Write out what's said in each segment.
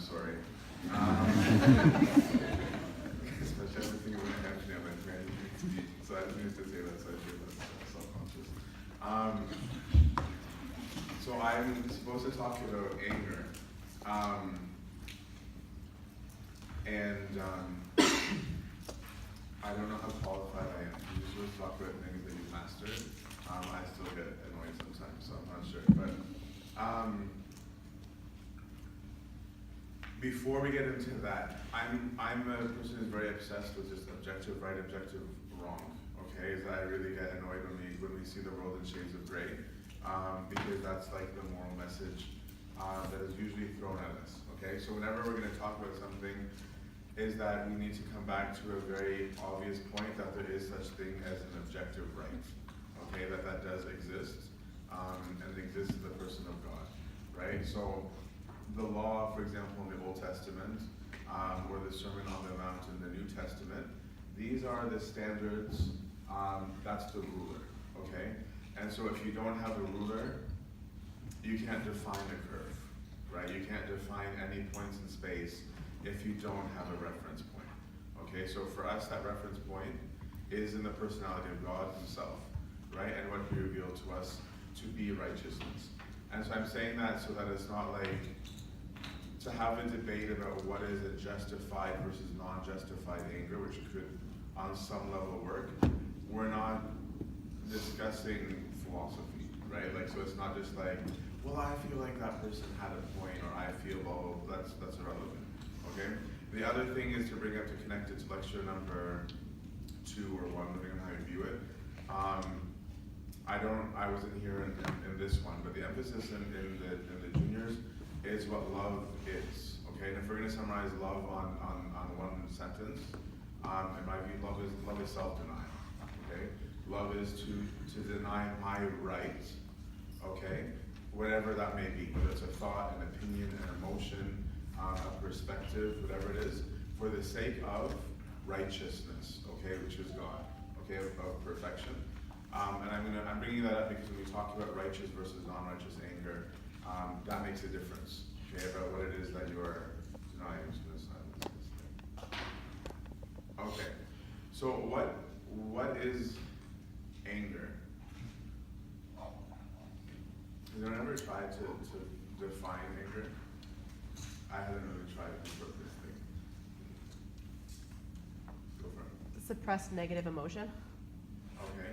sorry. Especially everything in my head, I'm like, man, you need to speak. So I just needed to say that, so I feel less self-conscious. So I'm supposed to talk about anger. I don't know how qualified I am. You usually talk about things that you've mastered. I still get annoyed sometimes, so I'm not sure. But before we get into that, I'm a person who's very obsessed with just objective right, objective wrong. Okay, so I really get annoyed when we see the world in shades of gray, because that's like the moral message that is usually thrown at us. Okay, so whenever we're going to talk about something, is that we need to come back to a very obvious point that there is such thing as an objective right. Okay, that does exist, and it exists in the person of God, right? So the law, for example, in the Old Testament, or the Sermon on the Mount in the New Testament, these are the standards, that's the ruler, okay? And so if you don't have a ruler, you can't define a curve, right? You can't define any points in space if you don't have a reference point. Okay, so for us, that reference point is in the personality of God himself, right? And what he revealed to us to be righteousness. And so I'm saying that so that it's not like to have a debate about what is a justified versus non-justified anger, which could on some level work. We're not discussing philosophy, right? Like, so it's not just like, well, I feel like that person had a point, or I feel, well, that's irrelevant. Okay. The other thing is to bring up, to connect it to lecture number 2 or 1, depending on how you view it. I wasn't here in this one, but the emphasis in the juniors is what love is. Okay, and if we're going to summarize love on one sentence, in my view, love is self-denial. Okay, love is to deny my right. Okay, whatever that may be, whether it's a thought, an opinion, an emotion, a perspective, whatever it is, for the sake of righteousness, okay, which is God, okay, of perfection. And I'm bringing that up because when we talk about righteous versus non-righteous anger, that makes a difference, okay, about what it is that you are denying. I'm just going to silence this thing. Okay, so what is anger? Has anyone ever tried to define anger? I haven't really tried to put this thing. Go for it. Suppressed negative emotion. Okay.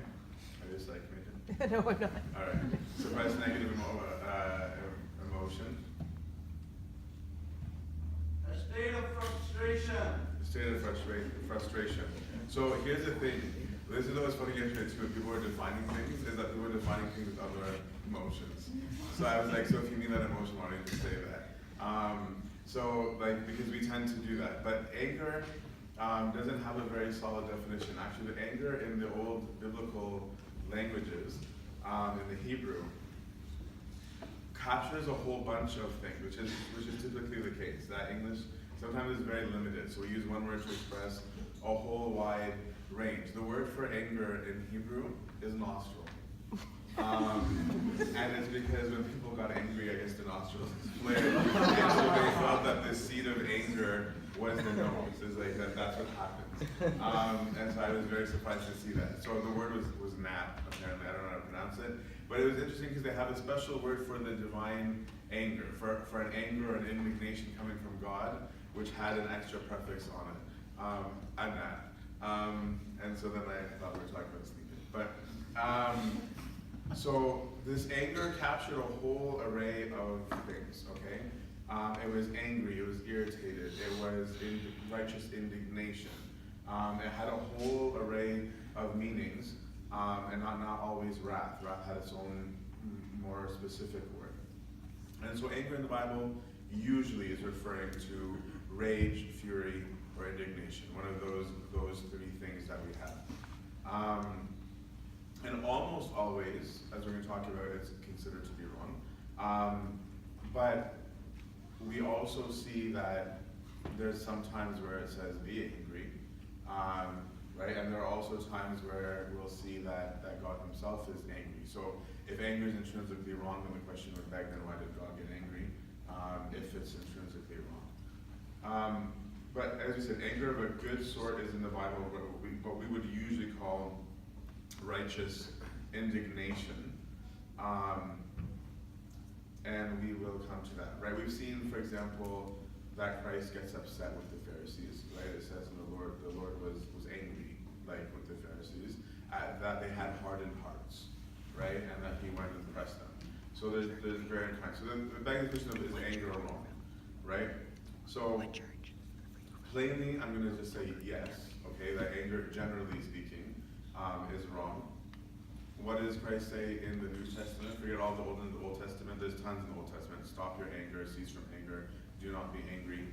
Are you psych major? No, I'm not. All right. Suppressed negative emotion. A state of frustration. A state of frustration. So here's the thing. This is what's funny yesterday too. When people are defining things, is that people are defining things with other emotions. So I was like, so if you mean that emotion, why don't you say that? So, like, because we tend to do that. But anger doesn't have a very solid definition. Actually, the anger in the old biblical languages, in the Hebrew, captures a whole bunch of things, which is typically the case. That English sometimes is very limited. So we use one word to express a whole wide range. The word for anger in Hebrew is nostril. And it's because when people got angry, I guess the nostrils flared. And so they felt that the seed of anger was the nose. It's like that's what happens. And so I was very surprised to see that. So the word was nap, apparently. I don't know how to pronounce it. But it was interesting because they have a special word for the divine anger, for an anger or an indignation coming from God, which had an extra prefix on it, anat. And so then I thought we were talking about sleeping. But so this anger captured a whole array of things, okay? It was angry, it was irritated, it was righteous indignation. It had a whole array of meanings, and not always wrath. Wrath had its own more specific word. And so anger in the Bible usually is referring to rage, fury, or indignation, one of those 3 things that we have. And almost always, as we're going to talk about, it's considered to be wrong. But we also see that there's some times where it says be angry, right? And there are also times where we'll see that God himself is angry. So if anger is intrinsically wrong, then the question would beg, then why did God get angry if it's intrinsically wrong? But as we said, anger of a good sort is in the Bible what we would usually call righteous indignation. And we will come to that, right? We've seen, for example, that Christ gets upset with the Pharisees, right? It says in the Lord was angry, like with the Pharisees, that they had hardened hearts, right? And that he went and pressed them. So there's varying kinds. So then the begging question of is anger wrong, right? So plainly, I'm going to just say yes, okay? That anger, generally speaking, is wrong. What does Christ say in the New Testament? Forget all the Old and the Old Testament. There's tons in the Old Testament. Stop your anger, cease from anger, do not be angry.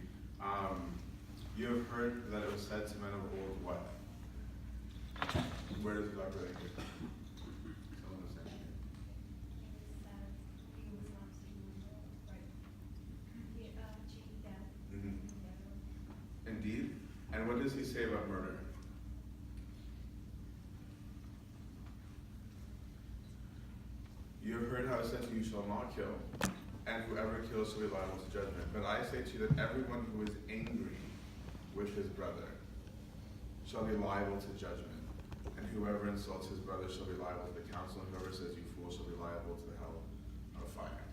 You have heard that it was said to men of old what? Where does God bring anger? Someone was saying it. Indeed. And what does he say about murder? You have heard how it says, you shall not kill, and whoever kills shall be liable to judgment. But I say to you that everyone who is angry with his brother shall be liable to judgment. And whoever insults his brother shall be liable to the council, and whoever says you fool shall be liable to the hell of fire.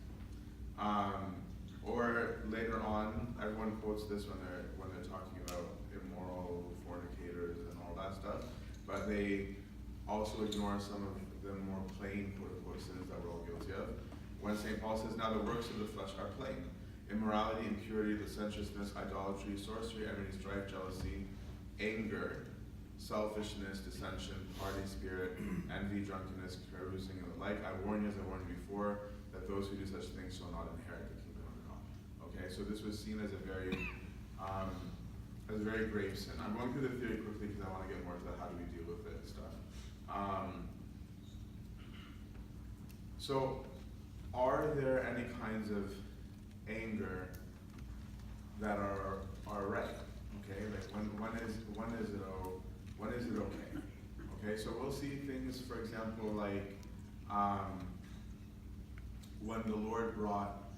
Or later on, everyone quotes this when they're talking about immoral fornicators and all that stuff, but they also ignore some of the more plain quote-unquote sins that we're all guilty of. When St. Paul says, now the works of the flesh are plain: immorality, impurity, licentiousness, idolatry, sorcery, enmity, strife, jealousy, anger, selfishness, dissension, party spirit, envy, drunkenness, carousing, and the like. I warn you, as I warned you before, that those who do such things shall not inherit the kingdom of God. Okay, so this was seen as a very grave sin. I'm going through the theory quickly because I want to get more to that. How do we deal with it and stuff? So, are there any kinds of anger that are right? Okay, like when is it okay? Okay, so we'll see things, for example, like when the Lord brought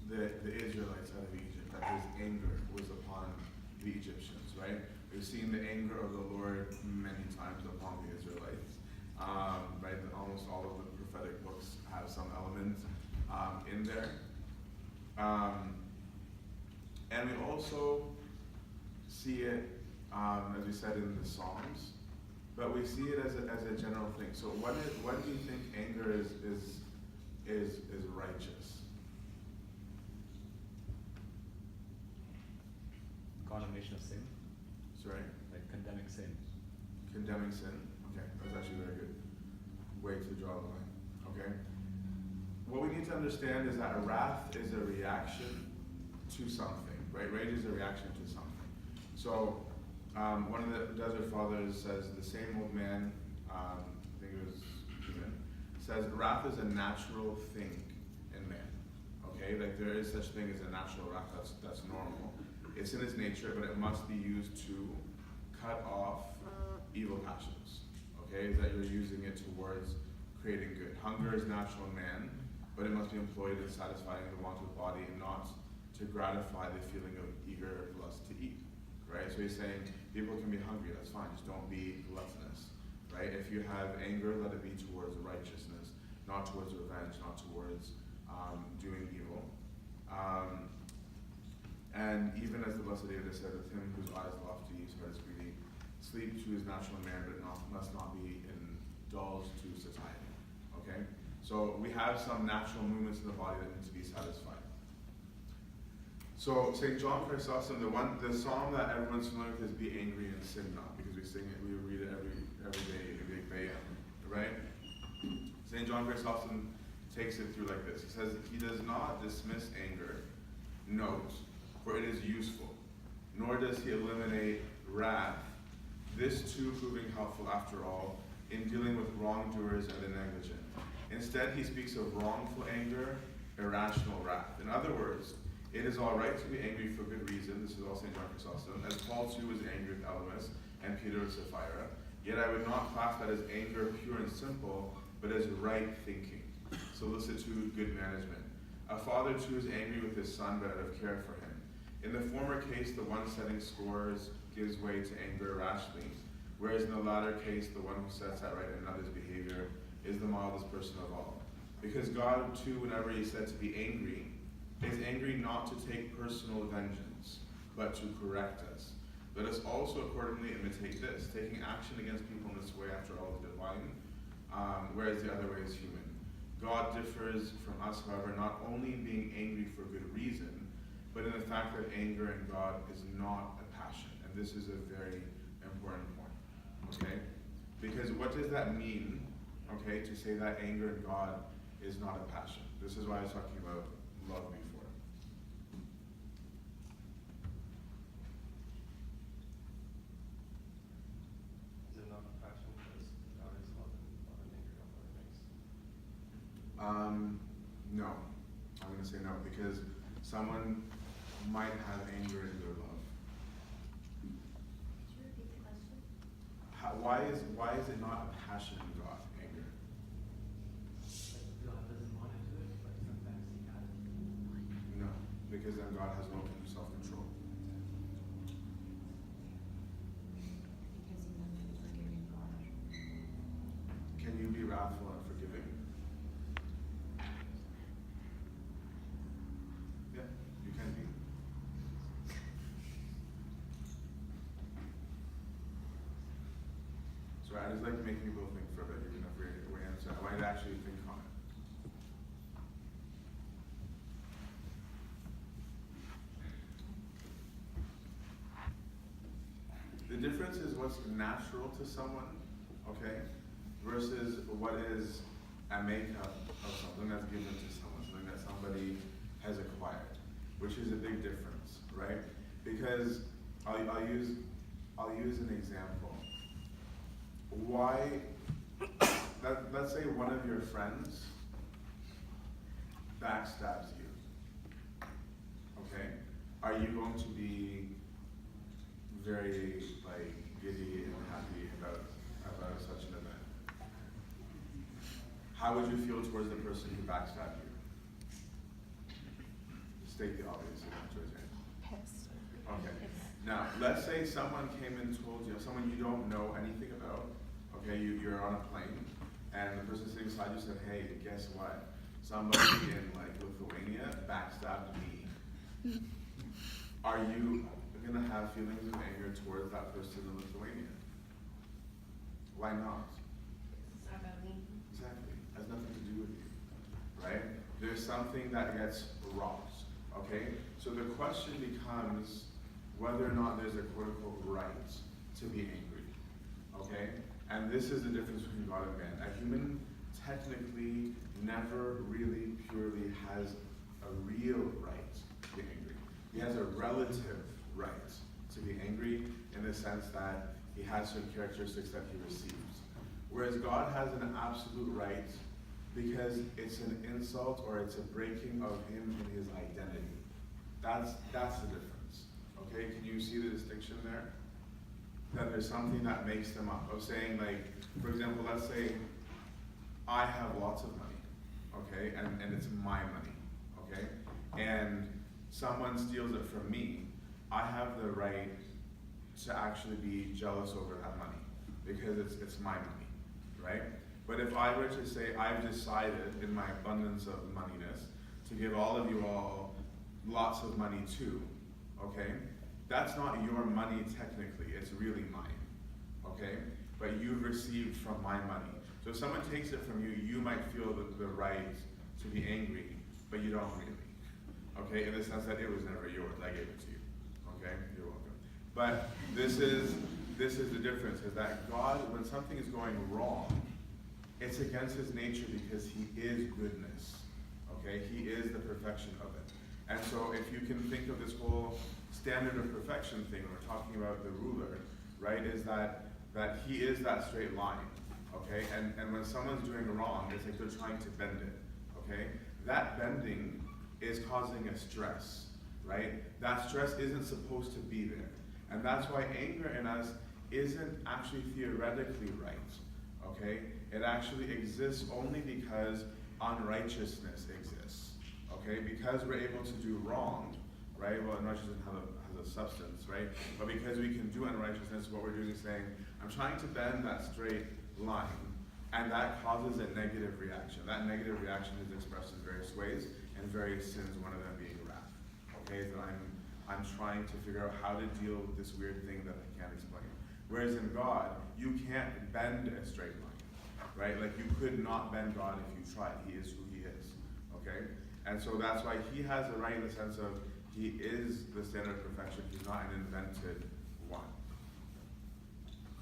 the Israelites out of Egypt, that his anger was upon the Egyptians, right? We've seen the anger of the Lord many times upon the Israelites, right? Almost all of the prophetic books have some element in there. And we also see it, as we said, in the Psalms, but we see it as a general thing. So when do you think anger is righteous? Condemnation of sin. Sorry? Like condemning sin. Condemning sin? Okay, that's actually a very good way to draw the line. Okay? What we need to understand is that wrath is a reaction to something, right? Rage is a reaction to something. So, one of the Desert Fathers says, the same old man, I think it was human, says wrath is a natural thing in man. Okay? Like there is such thing as a natural wrath, that's normal. It's in its nature, but it must be used to cut off evil passions. Okay? That you're using it towards creating good. Hunger is natural in man, but it must be employed in satisfying the want of the body and not to gratify the feeling of eager lust to eat. Right? So he's saying people can be hungry, that's fine, just don't be gluttonous. Right? If you have anger, let it be towards righteousness, not towards revenge, not towards doing evil. And even as the Blessed David said, with him whose eyes lofty, whose heart is greedy, sleep to his natural man, but must not be indulged to satiety. Okay? So we have some natural movements in the body that need to be satisfied. So St. John Chrysostom, the psalm that everyone's familiar with is "Be angry and sin not," because we sing it, we read it every day in Big Bay, right? St. John Chrysostom takes it through like this. He says, he does not dismiss anger, note, for it is useful, nor does he eliminate wrath, this too proving helpful after all in dealing with wrongdoers and the negligent. Instead, he speaks of wrongful anger, irrational wrath. In other words, it is all right to be angry for good reason. This is all St. John Chrysostom, as Paul too was angry with Elymas and Peter with Sapphira. Yet I would not class that as anger pure and simple, but as right thinking, solicitude, good management. A father too is angry with his son, but out of care for him. In the former case, the one setting scores gives way to anger irrationally, whereas in the latter case, the one who sets that right in another's behavior is the mildest person of all. Because God, too, whenever he is said to be angry, is angry not to take personal vengeance, but to correct us. Let us also accordingly imitate this, taking action against people in this way, after all, is divine, whereas the other way is human. God differs from us, however, not only in being angry for good reason, but in the fact that anger in God is not a passion. And this is a very important point, okay? Because what does that mean, okay, to say that anger in God is not a passion? This is why I was talking about love before. Is it not a passion because God is love and not an anger of other things? No. I'm going to say no, because someone might have anger in their love. Could you repeat the question? Why is it not a passion in God, anger? God doesn't want to do it, but sometimes he has. No, because then God has no self-control. Because he's an unforgiving God. Can you be wrathful and forgiving? Yeah, you can be. So I just like making you both think for a bit, even if we answer. I might actually think on it. The difference is what's natural to someone, okay, versus what is a makeup of something that's given to someone, something that somebody has acquired, which is a big difference, right? Because I'll use an example. Why? Let's say one of your friends backstabs you. Okay, are you going to be very giddy and happy about such an event? How would you feel towards the person who backstabbed you? State the obvious, you don't raise your hand. Pissed. Okay. Now, let's say someone came and told you, someone you don't know anything about, okay, you're on a plane, and the person sitting beside you said, hey, guess what? Somebody in Lithuania backstabbed me. Are you gonna have feelings of anger towards that person in Lithuania? Why not? It's not about me. Exactly. It has nothing to do with you, right? There's something that gets rocked, okay? So the question becomes whether or not there's a quote-unquote right to be angry, okay? And this is the difference between God and man. A human technically never really purely has a real right to be angry. He has a relative right to be angry in the sense that he has certain characteristics that he receives. Whereas God has an absolute right because it's an insult or it's a breaking of him and his identity. That's the difference. Okay, can you see the distinction there? That there's something that makes them up. Of saying, for example, let's say I have lots of money, okay, and it's my money, okay, and someone steals it from me, I have the right to actually be jealous over that money because it's my money, right? But if I were to say I've decided in my abundance of moneyness to give all of you all lots of money too, okay, that's not your money technically, it's really mine, okay? But you've received from my money. So if someone takes it from you, you might feel the right to be angry, but you don't really, okay? In the sense that it was never yours, I gave it to you, okay? You're welcome. But this is the difference, is that God, when something is going wrong, it's against his nature because he is goodness, okay? He is the perfection of it. And so if you can think of this whole standard of perfection thing, when we're talking about the ruler, right, is that he is that straight line, okay? And when someone's doing wrong, it's like they're trying to bend it, okay? That bending is causing a stress, right? That stress isn't supposed to be there. And that's why anger in us isn't actually theoretically right, okay? It actually exists only because unrighteousness exists, okay? Because we're able to do wrong, right? Well, unrighteousness has a substance, right? But because we can do unrighteousness, what we're doing is saying, I'm trying to bend that straight line, and that causes a negative reaction. That negative reaction is expressed in various ways, and various sins, one of them being wrath. Okay, so I'm trying to figure out how to deal with this weird thing that I can't explain. Whereas in God, you can't bend a straight line, right? Like you could not bend God if you tried. He is who he is, okay? And so that's why he has the right in the sense of he is the standard of perfection. He's not an invented one.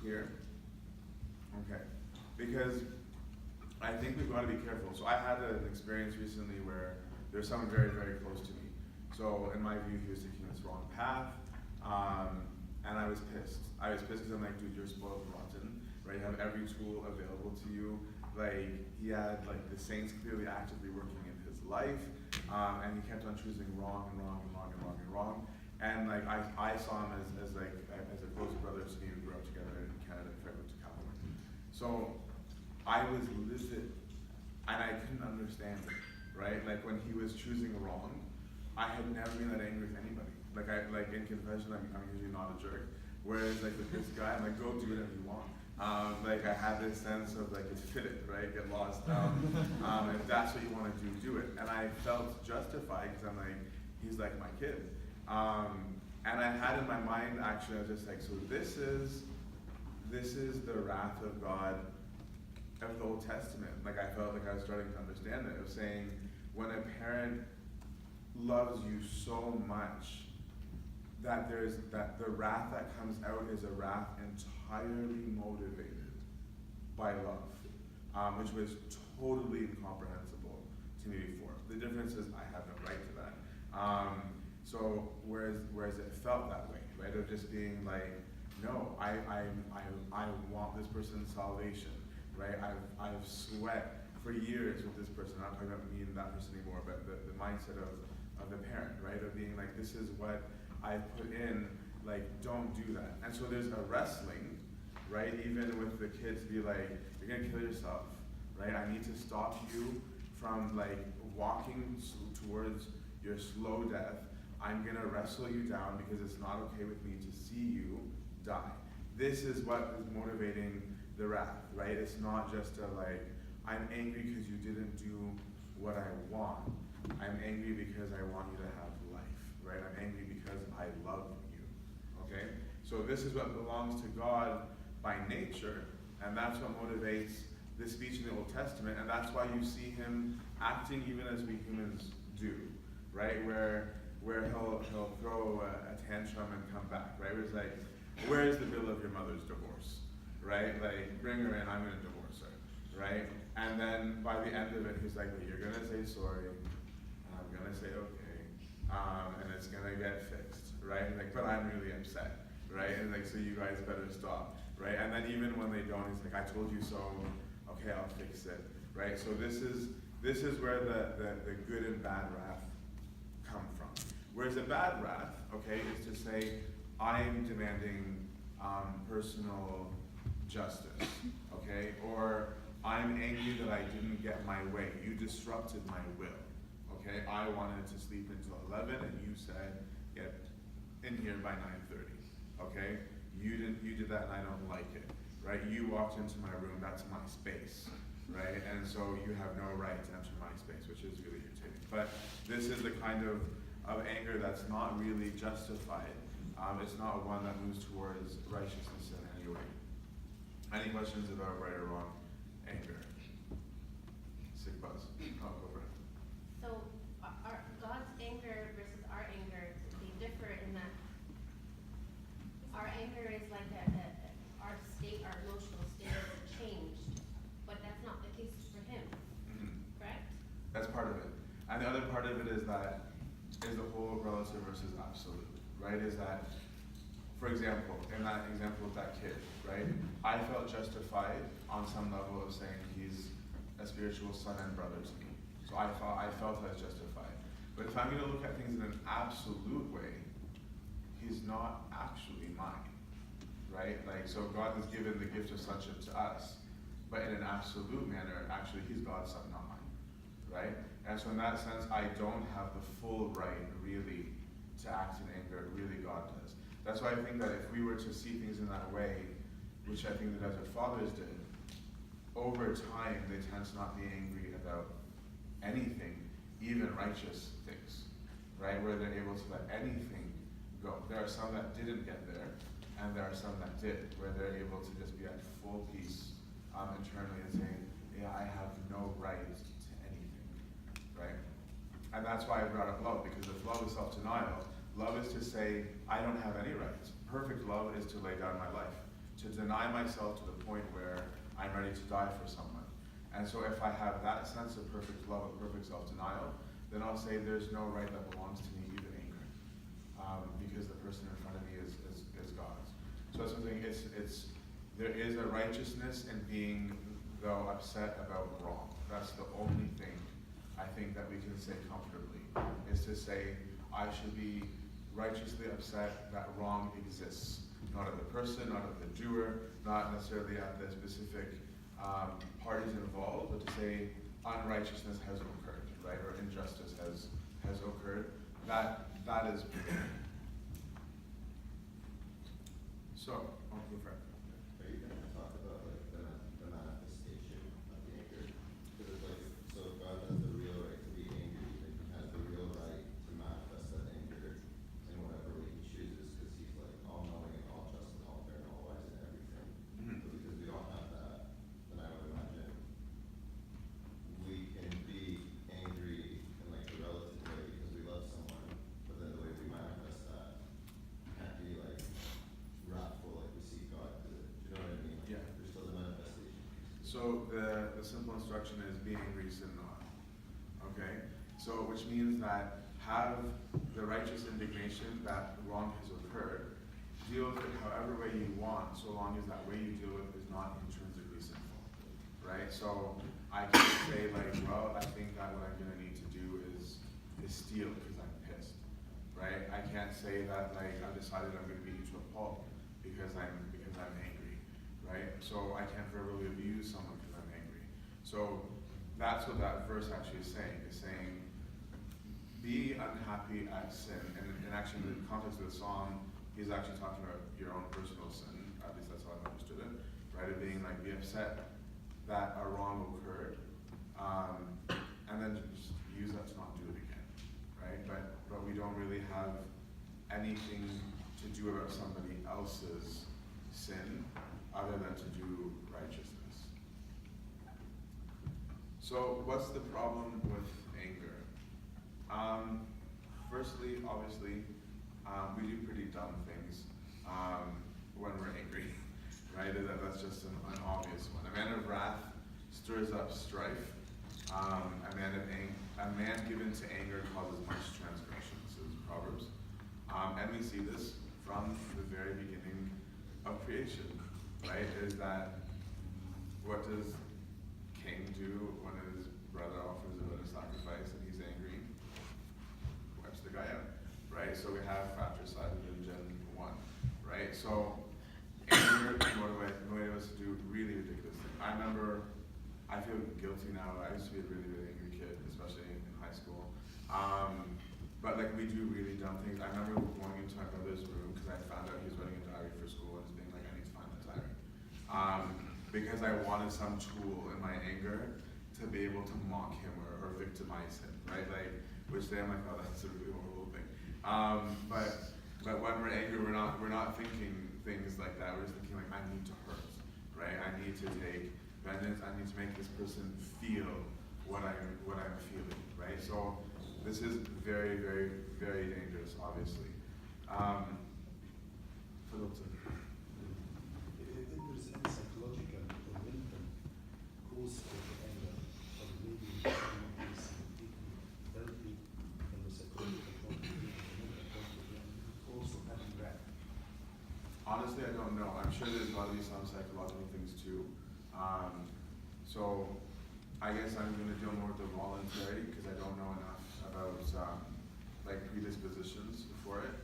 Here? Okay. Because I think we've got to be careful. So I had an experience recently where there's someone very, very close to me. So in my view, he was taking this wrong path, and I was pissed. I was pissed because I'm like, dude, you're spoiled and rotten, right? You have every tool available to you. Like, he had like the saints clearly actively working in his life, and he kept on choosing wrong and wrong and wrong and wrong and wrong. And like, I saw him as a close brother to me. We grew up together in Canada before I moved to California. So I was livid, and I couldn't understand it, right? Like when he was choosing wrong, I had never been that angry with anybody. Like in confession, I'm usually not a jerk. Whereas like with this guy, I'm like, go do whatever you want. Like I had this sense of like, it's fitted, right? Get lost. If that's what you want to do it. And I felt justified because I'm like, he's like my kid. And I had in my mind, actually, I was just like, so this is the wrath of God of the Old Testament. Like I felt like I was starting to understand it. It was saying, when a parent loves you so much that the wrath that comes out is a wrath entirely motivated by love, which was totally incomprehensible to me before. The difference is I have no right to that. So whereas it felt that way, right? Of just being like, no, I want this person's salvation, right? I've sweat for years with this person. I'm not talking about me and that person anymore, but the mindset of the parent, right? Of being like, this is what I put in, like, don't do that. And so there's a wrestling, right? Even with the kids, be like, you're gonna kill yourself, right? I need to stop you from like walking towards your slow death. I'm gonna wrestle you down because it's not okay with me to see you die. This is what is motivating the wrath, right? It's not just a like, I'm angry because you didn't do what I want. I'm angry because I want you to have life, right? I'm angry because I love you, okay? So this is what belongs to God by nature, and that's what motivates the speech in the Old Testament, and that's why you see him acting even as we humans do, right? Where he'll throw a tantrum and come back, right? Where it's like, where's the bill of your mother's divorce, right? Like, bring her in, I'm gonna divorce her, right? And then by the end of it, he's like, well, you're gonna say sorry, and I'm gonna say okay, and it's gonna get fixed, right? And like, but I'm really upset, right? And like, so you guys better stop, right? And then even when they don't, he's like, I told you so, okay, I'll fix it, right? So this is where the good and bad wrath come from. Whereas a bad wrath, okay, is to say, I'm demanding personal justice, okay? Or I'm angry that I didn't get my way. You disrupted my will, okay? I wanted to sleep until 11 and you said, get in here by 9:30, okay? You did that and I don't like it, right? You walked into my room, that's my space, right? And so you have no right to enter my space, which is really irritating. But this is the kind of anger that's not really justified. It's not one that moves towards righteousness in any way. Any questions about right or wrong anger? Sick buzz. Oh, go for it. So, God's anger versus our anger, they differ in that our anger is like our state, our emotional state is changed, but that's not the case for him, correct? That's part of it. And the other part of it is the whole relative versus absolute, right? Is that, for example, in that example of that kid, right? I felt justified on some level of saying he's a spiritual son and brother to me. So I felt I was justified. But if I'm going to look at things in an absolute way, he's not actually mine, right? Like, so God has given the gift of sonship to us, but in an absolute manner, actually, he's God's son, not mine, right? And so in that sense, I don't have the full right, really, to act in anger, really God does. That's why I think that if we were to see things in that way, which I think the Desert Fathers did, over time they tend to not be angry about anything, even righteous things, right? Where they're able to let anything go. There are some that didn't get there, and there are some that did, where they're able to just be at full peace internally and saying, yeah, I have no right to anything, right? And that's why I brought up love, because if love is self-denial, love is to say, I don't have any rights. Perfect love is to lay down my life, to deny myself to the point where I'm ready to die for someone. And so if I have that sense of perfect love and perfect self-denial, then I'll say there's no right that belongs to me, even anger, because the person in front of me is God's. So that's something, there is a righteousness in being, though, upset about wrong. That's the only thing I think that we can say comfortably, is to say, I should be righteously upset that wrong exists. Not at the person, not at the doer, not necessarily at the specific parties involved, but to say unrighteousness has occurred, right, or injustice has occurred. That is. So, on to the friend. Are you going to talk about like the manifestation of the anger? Because it's like, so if God has the real right to be angry, then he has the real right to manifest that anger in whatever way he chooses, because he's like all knowing and all just and all fair and all wise and everything. Mm-hmm. So because we don't have that, then I would imagine we can be angry in like a relative way because we love someone, but then the way we manifest that can't be like wrathful like we see God do it. Do you know what I mean? Like, Yeah. there's still the manifestation. So the simple instruction is be angry, sin not. Okay? So which means that have the righteous indignation that wrong has occurred, deal with it however way you want, so long as that way you deal with it is not intrinsically sinful. Right? So I can't say like, well, I think that what I'm gonna need to do is steal because I'm pissed. Right? I can't say that like I've decided I'm gonna beat you to a pulp because I'm angry. Right? So I can't verbally abuse someone because I'm angry. So that's what that verse actually is saying, be unhappy at sin. And actually in the context of the psalm, he's actually talking about your own personal sin, at least that's how I've understood it, right? Of being like, be upset that a wrong occurred, and then just use that to not do it again, right? But we don't really have anything to do about somebody else's sin other than to do righteousness. So what's the problem with anger? Firstly, obviously, we do pretty dumb things when we're angry, right? That's just an obvious one. A man of wrath stirs up strife. A man given to anger causes much transgression, says Proverbs. And we see this from the very beginning of creation, right? Is that what does Cain do when his brother offers a bit of sacrifice and he's angry? Wipes the guy out, right? So we have fratricide in Gen 1, right? So anger motivates us to do really ridiculous things. I feel guilty now. I used to be a really, really angry kid, especially in high school. But like we do really dumb things. I remember going into my brother's room because I found out he was writing a diary for school and just being like, I need to find that diary. Because I wanted some tool in my anger to be able to mock him or victimize him, right? Like, which day I'm like, oh, that's a really horrible thing. But when we're angry, we're not thinking things like that. We're just thinking like, I need to hurt, right? I need to take vengeance. I need to make this person feel what I'm feeling, right? So this is very, very, very dangerous, obviously. Philipson. If there's any psychological or mental cause for the anger, or maybe someone is deeply healthy and the psychological point of view, the mental point of view, and also having wrath. Honestly, I don't know. I'm sure there's got to be some psychological things too. So I guess I'm going to deal more with the voluntary because I don't know enough about like predispositions for it.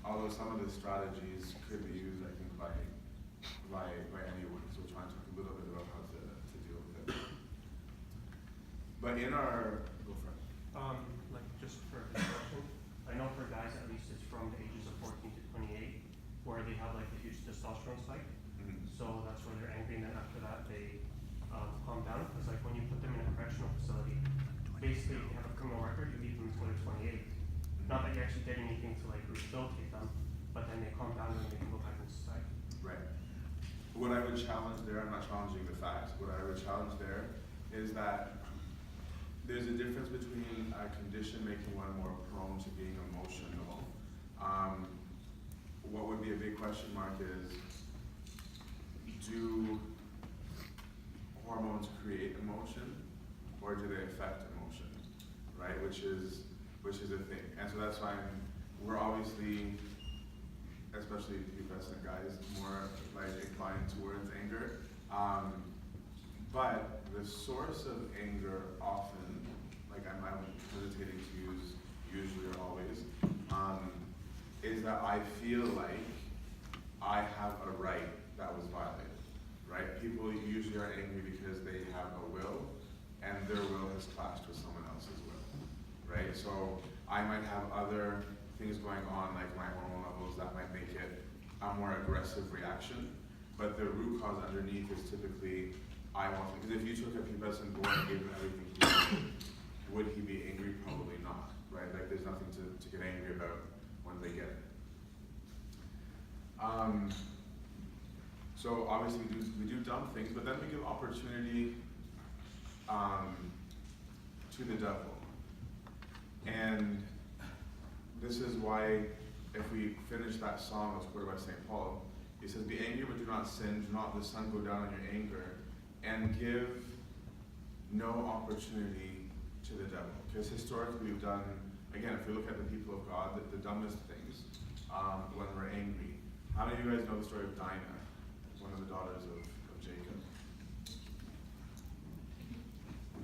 Although some of the strategies could be used, I think, by anyone. So we'll try and talk a little bit about how to deal with it. But in our, go for it. Like just for example, I know testosterone spike. Mhm. So that's where they're angry, and then after that they calm down. Because like when you put them in a correctional facility, basically if you have a criminal record, you leave them until they're 28. Not that you actually did anything to like rehabilitate them, but then they calm down and they can go back into society. Right. What I would challenge there, I'm not challenging the facts, what I would challenge there is that there's a difference between a condition making one more prone to being emotional. What would be a big question mark is, do hormones create emotion or do they affect emotion, right? Which is a thing. And so that's why we're obviously, especially pubescent guys, more like inclined towards anger. But the source of anger often, like I'm hesitating to use usually or always, is that I feel like I have a right that was violated, right? People usually are angry because they have a will and their will has clashed with someone else's will, right? So I might have other things going on, like my hormone levels, that might make it a more aggressive reaction, but the root cause underneath is typically, I want to, because if you took a pubescent boy and gave him everything he wanted, would he be angry? Probably not, right? Like there's nothing to get angry about when they get it. So obviously we do dumb things, but then we give opportunity to the devil. And this is why, if we finish that song that's quoted by St. Paul, he says, "Be angry, but do not sin. Do not let the sun go down in your anger, and give no opportunity to the devil." Because historically we've done, again, if we look at the people of God, the dumbest things when we're angry. How many of you guys know the story of Dinah, one of the daughters of Jacob?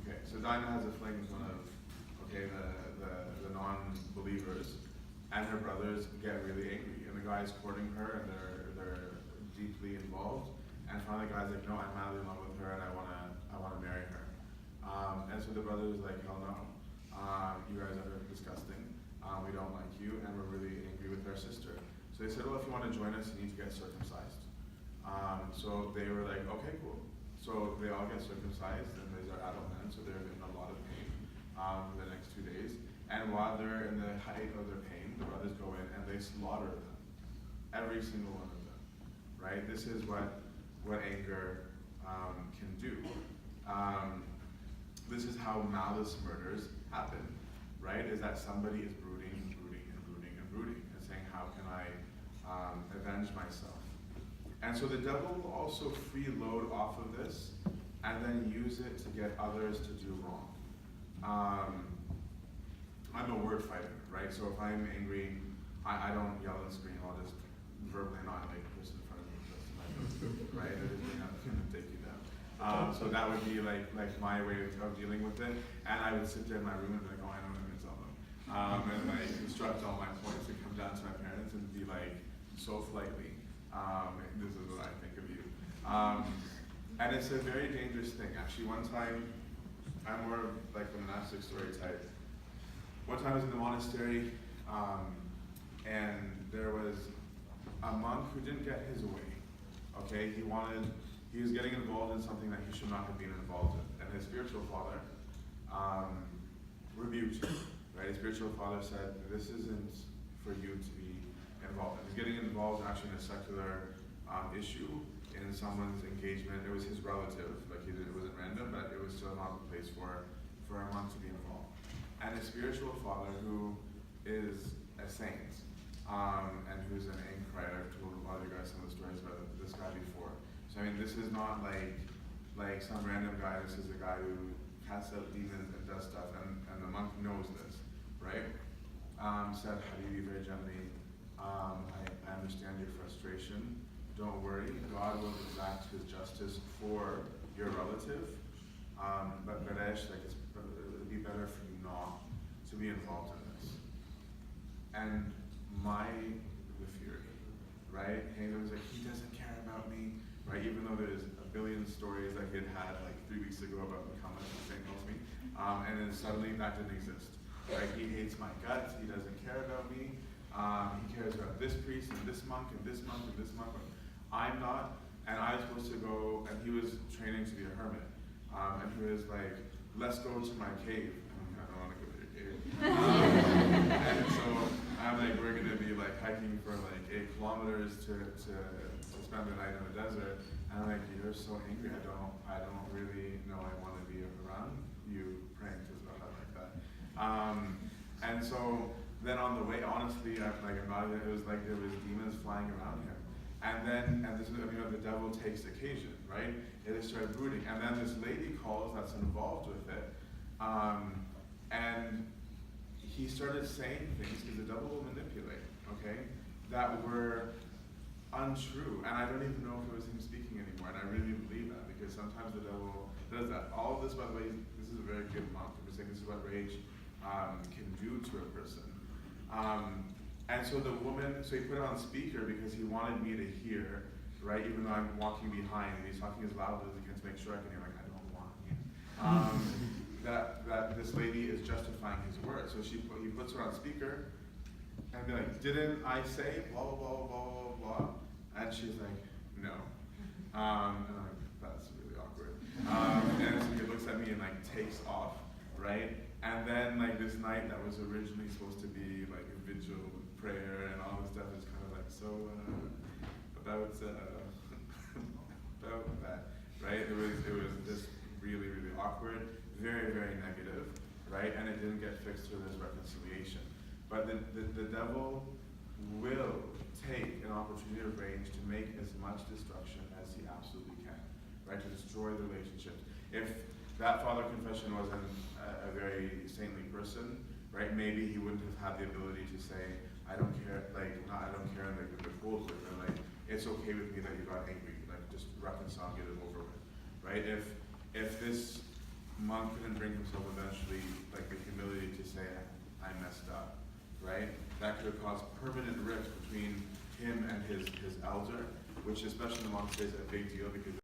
Okay, so Dinah has a fling with one of, the non-believers, and her brothers get really angry, and the guy's courting her, and they're deeply involved, and finally the guy's like, "No, I'm madly in love with her, and I wanna marry her." And so the brother's like, "Hell no, you guys are disgusting, we don't like you, and we're really angry with our sister." So they said, "Well, if you want to join us, you need to get circumcised." So they were like, "Okay, cool." So they all get circumcised, and these are adult men, so they're in a lot of pain for the next 2 days. And while they're in the height of their pain, the brothers go in and they slaughter them, every single one of them. Right? This is what anger can do. This is how malice murders happen. Right? Is that somebody is brooding and brooding and brooding and brooding and saying, "How can I avenge myself?" And so the devil will also freeload off of this and then use it to get others to do wrong. I'm a word fighter, right? So if I'm angry, I don't yell and scream, I'll just verbally annihilate the person in front of me, right? I just bring up and take you down. So that would be like my way of dealing with it. And I would sit there in my room and be like, "Oh, I know what I'm gonna tell them." And like construct all my points and come down to my parents and be like, so politely, "This is what I think of you." And it's a very dangerous thing. Actually, one time, I'm more of like the monastic story type. One time I was in the monastery, and there was a monk who didn't get his way. Okay, he was getting involved in something that he should not have been involved in. And his spiritual father rebuked him, right? His spiritual father said, "This isn't for you to be involved in." He's getting involved actually in a secular issue in someone's engagement. It was his relative, like it wasn't random, but it was still not the place for a monk to be involved. And his spiritual father, who is a saint, and who's an anchorite, I've told a lot of you guys some of the stories about this guy before. So I mean, this is not like some random guy. This is a guy who casts out demons and does stuff, and the monk knows this, right? Said, "Habibi, very gently, I understand your frustration. Don't worry, God will exact his justice for your relative. But Beresh, like it'd be better for you not to be involved in this." And the fury, right? Halo was like, "He doesn't care about me," right? Even though there's a billion stories that he had like 3 weeks ago about how much the saint knows me, and then suddenly that didn't exist. Right? He hates my guts. He doesn't care about me. He cares about this priest and this monk and this monk and this monk. I'm not, and I was supposed to go, and he was training to be a hermit. And he was like, let's go to my cave. I'm like, I don't want to go to your cave. And so I'm like, we're gonna be like hiking for like 8 kilometers to spend the night in the desert. And I'm like, you're so angry. I don't really know I want to be around you praying to God like that. And so then on the way, honestly, I'm not even, it was like there was demons flying around him. And then, and this is, the devil takes occasion, right? It started brooding. And then this lady calls that's involved with it. And he started saying things, because the devil will manipulate, okay, that were untrue. And I don't even know if it was him speaking anymore. And I really believe that, because sometimes the devil does that. All of this, by the way, this is a very good month. I'm saying this is what rage can do to a person. And so the woman, so he put it on speaker because he wanted me to hear, right? Even though I'm walking behind and he's talking as loudly as he can to make sure I can hear, like, I don't want you. That this lady is justifying his words. So he puts her on speaker and be like, didn't I say blah, blah, blah, blah, blah, blah? And she's like, no. And I'm like, that's really awkward. And so he looks at me and like takes off, right? And then like this night that was originally supposed to be like a vigil prayer and all this stuff is kind of like, so about that, right? It was just really, really awkward, very, very negative, right? And it didn't get fixed through this reconciliation. But the devil will take an opportunity of rage to make as much destruction as he absolutely can, right? To destroy the relationships. If that father confession wasn't a very saintly person, right? Maybe he wouldn't have had the ability to say, I don't care, like, I don't care, like, with the cold with it, like, it's okay with me that you got angry, like, just reconcile, get it over with, right? If this monk couldn't bring himself eventually, like, the humility to say, I messed up, right? That could have caused permanent rift between him and his elder, which especially in the monk is a big deal because